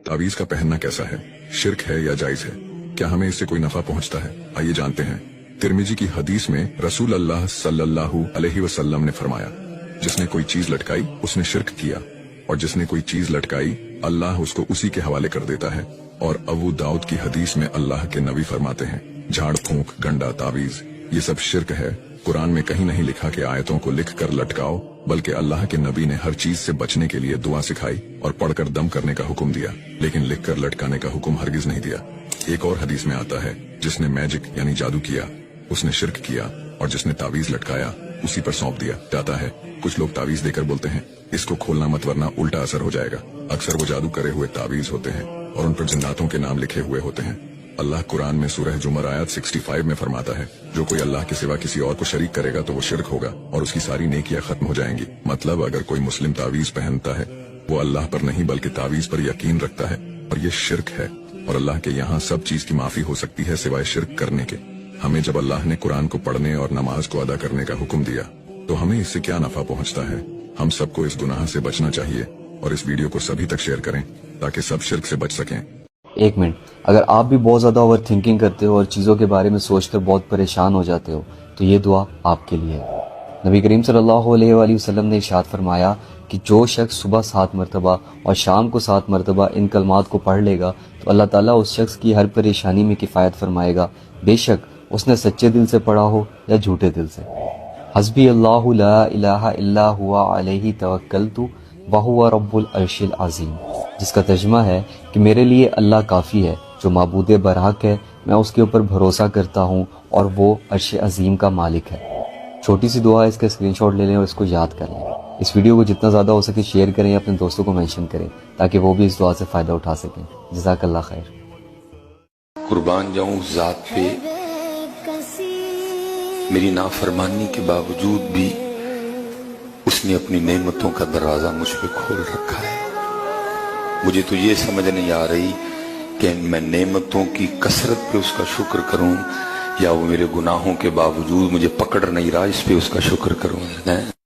तावीज का पहनना कैसा है, शिर्क है या जायज है, क्या हमें इससे कोई नफा पहुंचता है? आइए जानते हैं। तिरमिजी की हदीस में रसूल अल्लाह सल्लल्लाहु अलैहि वसल्लम ने फरमाया, जिसने कोई चीज लटकाई उसने शिर्क किया, और जिसने कोई चीज लटकाई अल्लाह उसको उसी के हवाले कर देता है। और अबू दाऊद की हदीस में अल्लाह के नबी फरमाते हैं, झाड़ फूंक, गंडा, तावीज ये सब शिर्क है। कुरान में कहीं नहीं लिखा कि आयतों को लिख कर लटकाओ, बल्कि अल्लाह के नबी ने हर चीज से बचने के लिए दुआ सिखाई और पढ़कर दम करने का हुक्म दिया, लेकिन लिख कर लटकाने का हुक्म हरगिज नहीं दिया। एक और हदीस में आता है, जिसने मैजिक यानी जादू किया उसने शिर्क किया, और जिसने तावीज लटकाया उसी पर सौंप दिया जाता है। कुछ लोग तावीज देकर बोलते हैं, इसको खोलना मत वरना उल्टा असर हो जाएगा। अक्सर वो जादू करे हुए तावीज होते हैं और उन पर जिन्नातों के नाम लिखे हुए होते हैं। अल्लाह कुरान में सूरह जुमर आयत 65 में फरमाता है, जो कोई अल्लाह के सिवा किसी और को शरीक करेगा तो वो शिर्क होगा और उसकी सारी नेकियां खत्म हो जाएंगी। मतलब अगर कोई मुस्लिम तावीज पहनता है वो अल्लाह पर नहीं बल्कि तावीज पर यकीन रखता है, और ये शिर्क है। और अल्लाह के यहाँ सब चीज की माफी हो सकती है सिवाय शिर्क करने के। हमें जब अल्लाह ने कुरान को पढ़ने और नमाज को अदा करने का हुक्म दिया तो हमें इससे क्या नफा पहुँचता है? हम सबको इस गुनाह से बचना चाहिए और इस वीडियो को सभी तक शेयर करें ताकि सब शिर्क से बच सकें। एक मिनट, अगर आप भी बहुत ज़्यादा ओवर थिंकिंग करते हो और चीज़ों के बारे में सोचकर बहुत परेशान हो जाते हो तो ये दुआ आपके लिए है। नबी करीम सल्लल्लाहु अलैहि वसल्लम ने इरशाद फरमाया कि जो शख्स सुबह 7 मरतबा और शाम को 7 मरतबा इन कलमात को पढ़ लेगा तो अल्लाह ताला उस शख्स की हर परेशानी में किफ़ायत फरमाएगा, बेशक उसने सच्चे दिल से पढ़ा हो या झूठे दिल से। हस्बी अल्लाहु ला इलाहा इल्ला हुवा अलैहि तवक्कलतु व हुवा रब्बुल अर्शिल अज़ीम, जिसका तर्जुमा है कि मेरे लिए अल्लाह काफ़ी है, जो माबूद बरहक है, मैं उसके ऊपर भरोसा करता हूँ और वो अर्श अज़ीम का मालिक है। छोटी सी दुआ है, इसका स्क्रीनशॉट ले लें और इसको याद कर लें। इस वीडियो को जितना ज़्यादा हो सके शेयर करें, अपने दोस्तों को मेंशन करें ताकि वो भी इस दुआ से फ़ायदा उठा सकें। जज़ाकल्लाह खैर। कुर्बान जाऊं उस ज़ात पे, मेरी नाफरमानी के बावजूद भी उसने अपनी नेमतों का दरवाज़ा मुझ पे खोल रखा है। मुझे तो ये समझ नहीं आ रही कि मैं नेमतों की कसरत पे उसका शुक्र करूं या वो मेरे गुनाहों के बावजूद मुझे पकड़ नहीं रहा इस पे उसका शुक्र करूं।